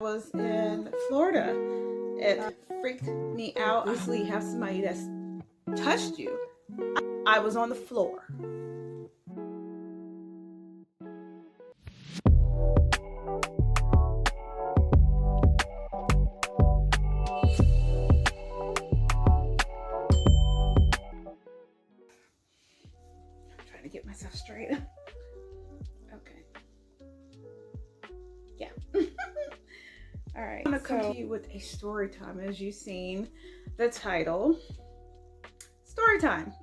Was in Florida. It freaked me out. Obviously, have somebody that's touched you. I was on the floor. I'm trying to get myself straight. Okay. Yeah. All right. I'm gonna come to you with a story time, as you've seen the title. Story time.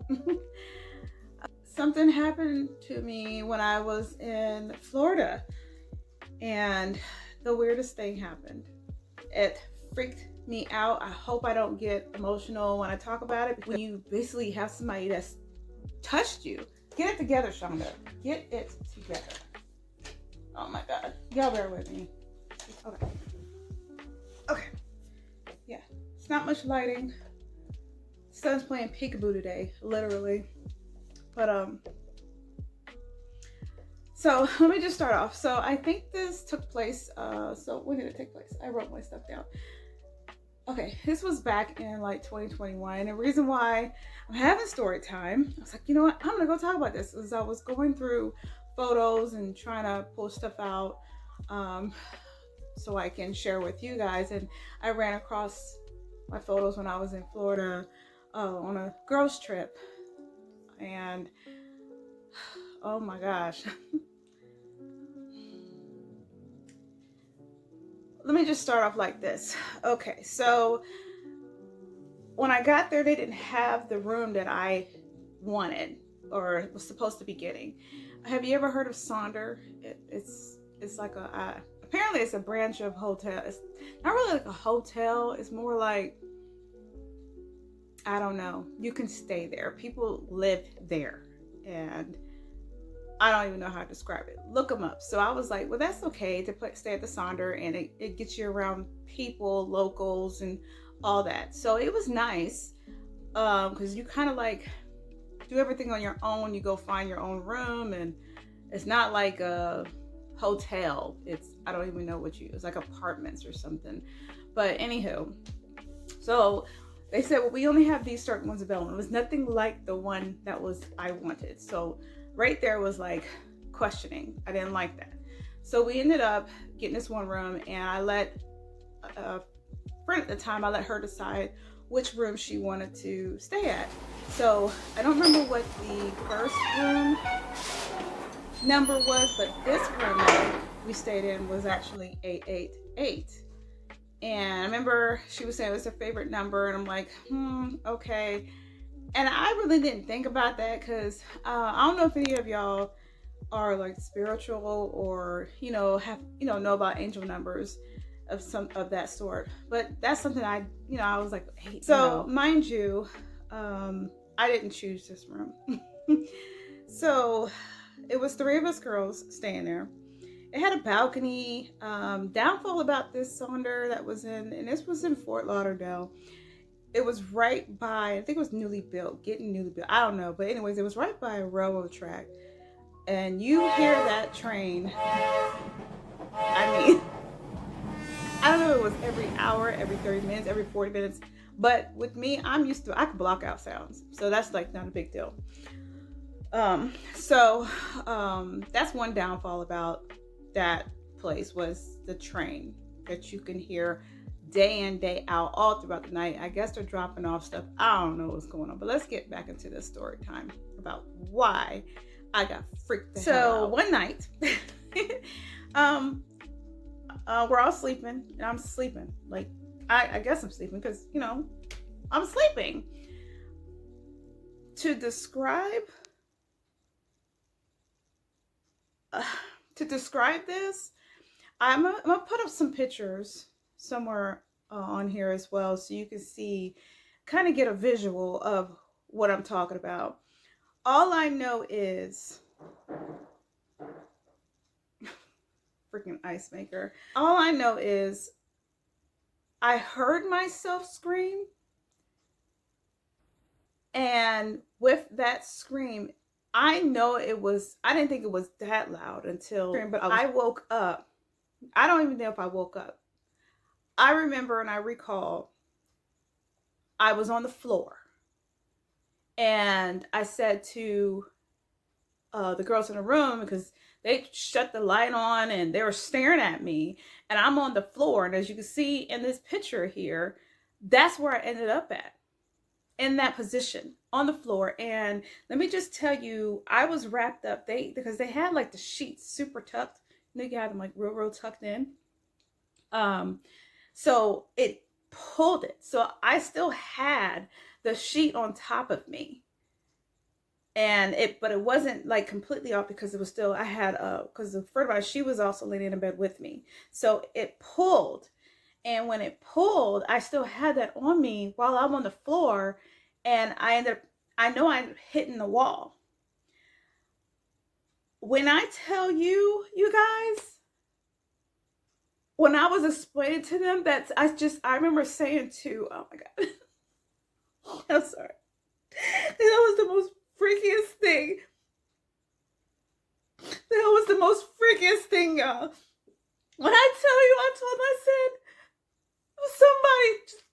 Something happened to me when I was in Florida, and the weirdest thing happened. It freaked me out. I hope I don't get emotional when I talk about it. When you basically have somebody that's touched you, get it together, Shonda. Get it together. Oh my God. Y'all bear with me. Okay. Okay. Yeah. It's not much lighting. Sun's playing peekaboo today, literally. But so let me just start off. So I think this took place, so when did it take place? I wrote my stuff down. Okay, this was back in like 2021. And the reason why I'm having story time, I was like, you know what, I'm gonna go talk about this. As I was going through photos and trying to pull stuff out so I can share with you guys. And I ran across my photos when I was in Florida on a girls trip. And oh my gosh. Let me just start off like this. Okay, so when I got there, they didn't have the room that I wanted or was supposed to be getting. Have you ever heard of Sonder? It's like a apparently it's a branch of hotel. It's not really like a hotel. It's more like, I don't know. You can stay there. People live there, and I don't even know how to describe it. Look them up. So I was like, well, that's okay to stay at the Sonder, and it gets you around people, locals, and all that. So it was nice because you kind of like do everything on your own. You go find your own room, and it's not like a hotel. I don't even know what it's like apartments or something. But anywho, so they said, well, we only have these certain ones available. It was nothing like the one that I wanted. So right there was like questioning. I didn't like that. So we ended up getting this one room, and I let a friend at the time, I let her decide which room she wanted to stay at. So I don't remember what the first room number was, but this room that we stayed in was actually 888. And I remember she was saying it was her favorite number, and I'm like, okay. And I really didn't think about that because I don't know if any of y'all are like spiritual or know about angel numbers of some of that sort. But that's something I was like, hey. So mind you, I didn't choose this room. So it was 3 of us girls staying there. It had a balcony. Downfall about this Sonder that was in, and this was in Fort Lauderdale. It was right by, I think it was getting newly built. I don't know. But anyways, it was right by a railroad track. And you hear that train. I mean, I don't know if it was every hour, every 30 minutes, every 40 minutes. But with me, I'm used to, I can block out sounds. So that's like not a big deal. That's one downfall about that place was the train that you can hear day in, day out, all throughout the night. I guess they're dropping off stuff. I don't know what's going on, but let's get back into this story time about why I got freaked the hell out. One night, we're all sleeping, and I'm sleeping. Like, I guess I'm sleeping because, I'm sleeping. To describe this, I'm gonna put up some pictures somewhere on here as well, so you can see, kind of get a visual of what I'm talking about. All I know is freaking ice maker. All I know is I heard myself scream, and with that scream, I didn't think it was that loud until, but I woke up. I don't even know if I woke up. I remember and I recall I was on the floor and I said to the girls in the room, because they shut the light on and they were staring at me, and I'm on the floor. And as you can see in this picture here, that's where I ended up at, in that position on the floor. And let me just tell you, I was wrapped up. Because they had like the sheets super tucked. You had them like real tucked in. So it pulled it. So I still had the sheet on top of me. But it wasn't like completely off, because it was still, I had, because the friend she was also laying in bed with me. So it pulled. And when it pulled, I still had that on me while I'm on the floor. And I know I'm hitting the wall. When I tell you, you guys, when I was explaining to them, I remember saying to, oh my God, I'm sorry. That was the most freakiest thing. That was the most freakiest thing, y'all. When I tell you, I said, somebody just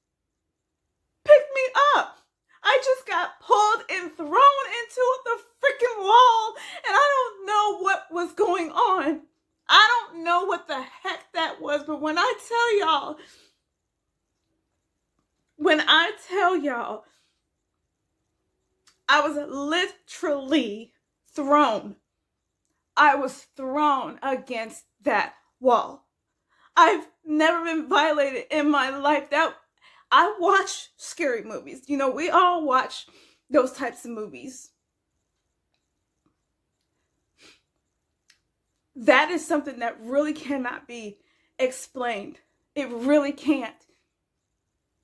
picked me up. I just got pulled and thrown into the freaking wall, and I don't know what was going on. I don't know what the heck that was, but when I tell y'all, I was literally thrown. I was thrown against that wall. I've never been violated in my life. I watch scary movies. You know, we all watch those types of movies. That is something that really cannot be explained. It really can't.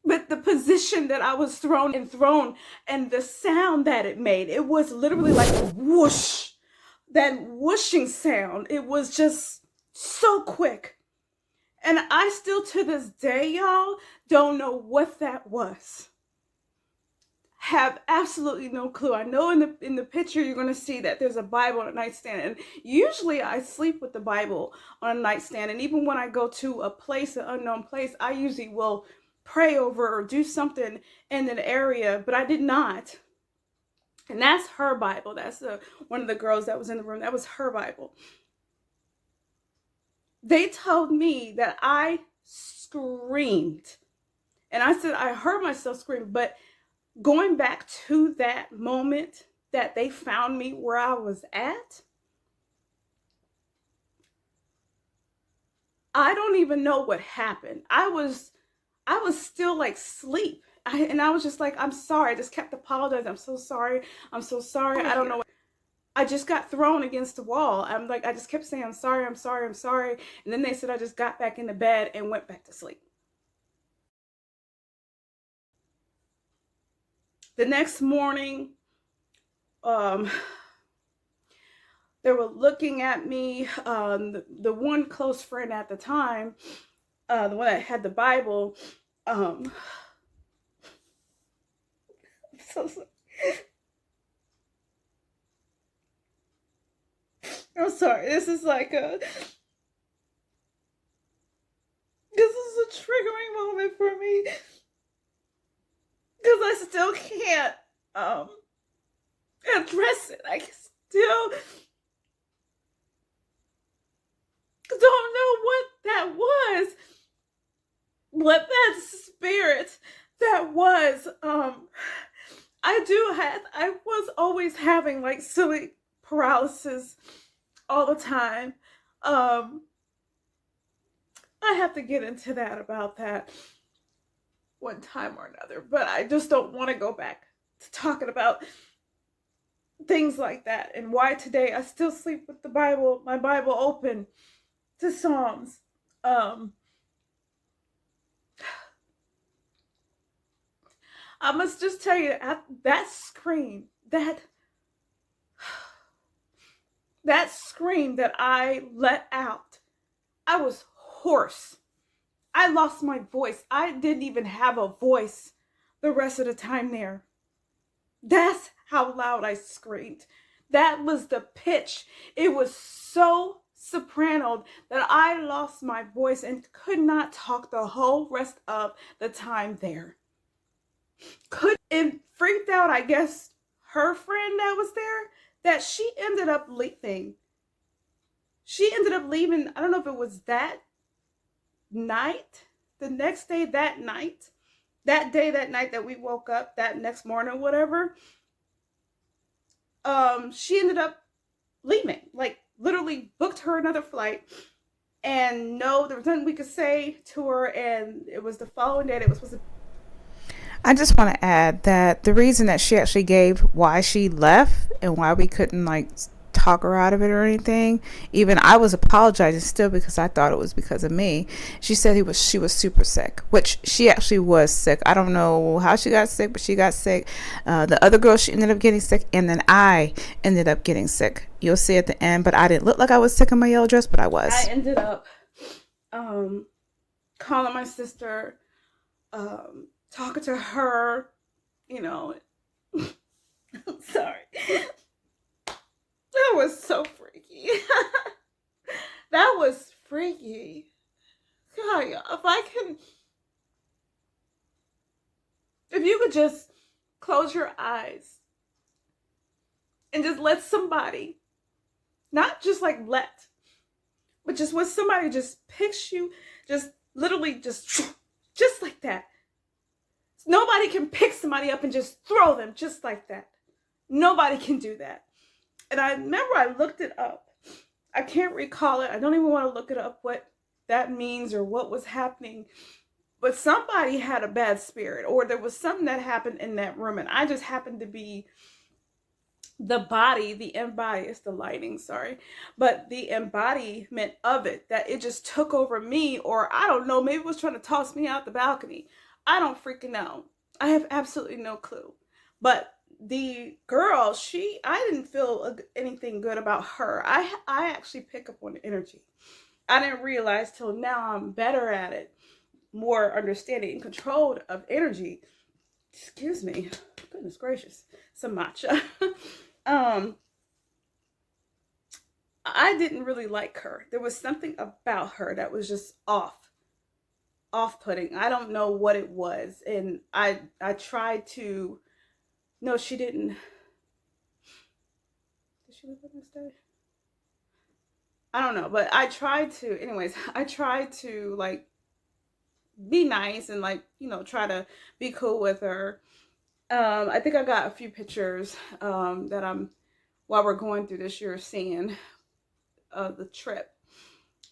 But the position that I was thrown and the sound that it made, it was literally like a whoosh. That whooshing sound, it was just so quick. And I still to this day, y'all, don't know what that was. Have absolutely no clue. I know in the picture you're going to see that there's a Bible on a nightstand, and usually I sleep with the Bible on a nightstand. And even when I go to a place, an unknown place, I usually will pray over or do something in an area, but I did not. And that's her Bible. That's one of the girls that was in the room. That was her Bible. They told me that I screamed. And I said, I heard myself scream. But going back to that moment that they found me where I was at, I don't even know what happened. I was still like asleep. And I was just like, I'm sorry. I just kept apologizing. I'm so sorry. I'm so sorry. I don't know. I just got thrown against the wall. I just kept saying, I'm sorry, I'm sorry, I'm sorry. And then they said I just got back into bed and went back to sleep. The next morning, they were looking at me. The one close friend at the time, the one that had the Bible, I'm so sorry. I'm sorry. This is a triggering moment for me, because I still can't address it. I still don't know what that was, what that spirit that was. I was always having like silly paralysis all the time. I have to get into that about that one time or another, but I just don't want to go back to talking about things like that, and why today I still sleep with the Bible, my Bible open to Psalms. I must just tell you, that scream, that scream that I let out, I was hoarse. I lost my voice. I didn't even have a voice the rest of the time there. That's how loud I screamed. That was the pitch. It was so soprano that I lost my voice and could not talk the whole rest of the time there. And freaked out, I guess, her friend that was there, that she ended up leaving. She ended up leaving, I don't know if it was that night, the next day, that night, that night that we woke up, that next morning, whatever. She ended up leaving, like literally booked her another flight. And no, there was nothing we could say to her. And it was the following day that it was supposed to. I just want to add that the reason that she actually gave why she left and why we couldn't like talk her out of it or anything, even I was apologizing still because I thought it was because of me. She said she was super sick, which she actually was sick. I don't know how she got sick, but she got sick. The other girl, she ended up getting sick, and then I ended up getting sick. You'll see at the end, but I didn't look like I was sick in my yellow dress, but I was. I ended up calling my sister, talking to her, you know. I'm sorry. That was so freaky. That was freaky. God, if you could just close your eyes and just let somebody, not just like but just when somebody just picks you, just literally just like that. Nobody can pick somebody up and just throw them just like that. Nobody can do that. And I remember I looked it up. I can't recall it. I don't even want to look it up what that means or what was happening. But somebody had a bad spirit, or there was something that happened in that room. And I just happened to be the it's the lighting, sorry. But the embodiment of it, that it just took over me, or I don't know, maybe it was trying to toss me out the balcony. I don't freaking know. I have absolutely no clue. But the girl, I didn't feel anything good about her. I actually pick up on energy. I didn't realize till now I'm better at it, more understanding and controlled of energy. Excuse me, goodness gracious, some matcha. I didn't really like her. There was something about her that was just off-putting. I don't know what it was, and I tried to. No, she didn't. Did she live the next day? I don't know, but I tried to like be nice and like, try to be cool with her. I think I got a few pictures that while we're going through this, you're seeing the trip.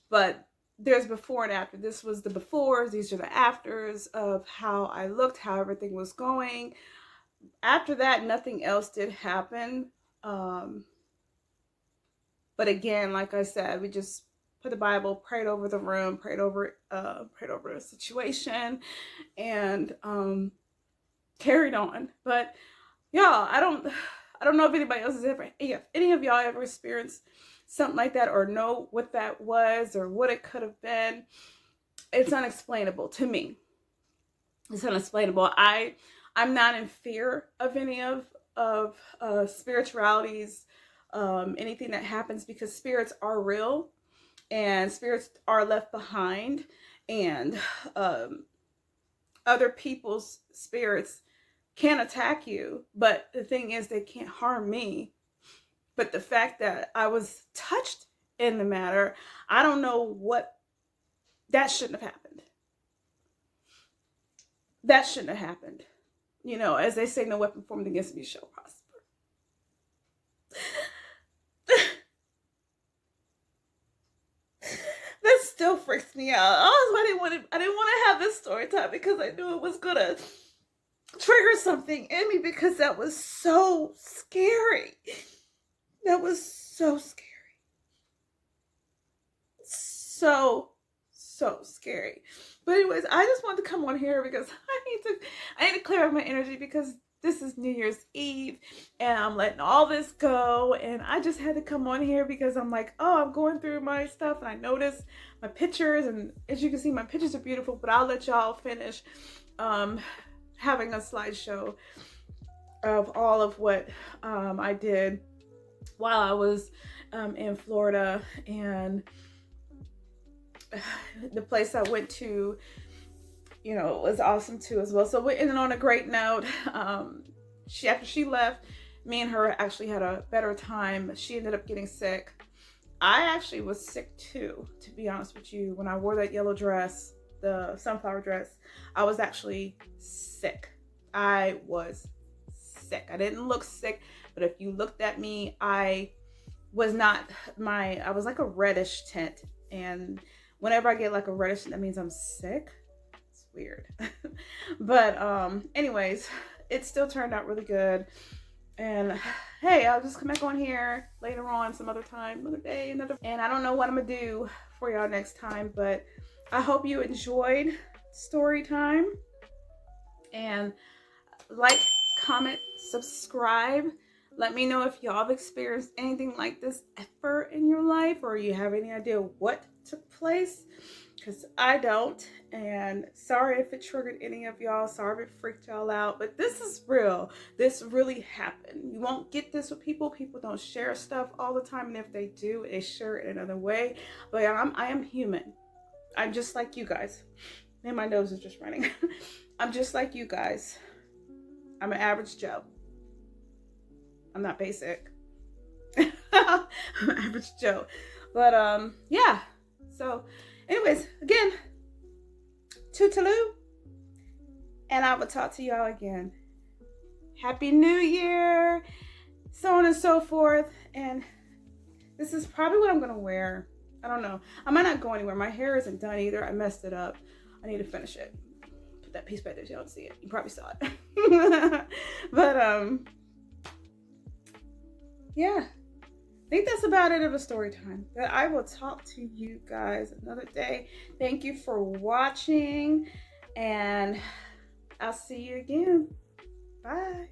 But there's before and after. This was the befores, these are the afters of how I looked, how everything was going. After that, nothing else did happen. But again, like I said, we just put the Bible, prayed over the room, prayed over the situation, and carried on. But y'all, I don't know if anybody else has if any of y'all ever experienced something like that, or know what that was, or what it could have been. It's unexplainable to me. It's unexplainable. I'm not in fear of any of spiritualities, anything that happens, because spirits are real and spirits are left behind, and other people's spirits can attack you, but the thing is, they can't harm me. But the fact that I was touched in the matter, I don't know what, that shouldn't have happened. That shouldn't have happened. As they say, no weapon formed against me shall prosper. That still freaks me out. I didn't want to have this story time, because I knew it was gonna trigger something in me, because that was so scary. That was so scary. So scary. But anyways, I just wanted to come on here because I need to clear up my energy, because this is New Year's Eve and I'm letting all this go, and I just had to come on here because I'm like, I'm going through my stuff, and I noticed my pictures, and as you can see, my pictures are beautiful, but I'll let y'all finish having a slideshow of all of what I did while I was in Florida, and the place I went to, you know, was awesome too as well. So we ended on a great note. After she left, me and her actually had a better time. She ended up getting sick. I actually was sick too, to be honest with you. When I wore that yellow dress, the sunflower dress, I was actually sick. I was sick. I didn't look sick, but if you looked at me, I was like a reddish tint. And whenever I get like a reddish, that means I'm sick. It's weird. But anyways, it still turned out really good. And hey, I'll just come back on here later on some other time, another day, and I don't know what I'm gonna do for y'all next time, but I hope you enjoyed story time. And like, comment, subscribe. Let me know if y'all have experienced anything like this ever in your life, or you have any idea what took place, because I don't. And sorry if it triggered any of y'all. Sorry if it freaked y'all out, but this is real. This really happened. You won't get this with people. People don't share stuff all the time, and if they do, they share it in another way. But I am human. I'm just like you guys. And my nose is just running. I'm just like you guys. I'm an average Joe. I'm not basic. I'm an average Joe. But yeah. So anyways, again, toodaloo, and I will talk to y'all again. Happy New Year, so on and so forth. And this is probably what I'm gonna wear. I don't know. I might not go anywhere. My hair isn't done either. I messed it up. I need to finish it. Put that piece back there so you don't see it. You probably saw it. But yeah. I think that's about it of a story time. But I will talk to you guys another day. Thank you for watching, and I'll see you again. Bye.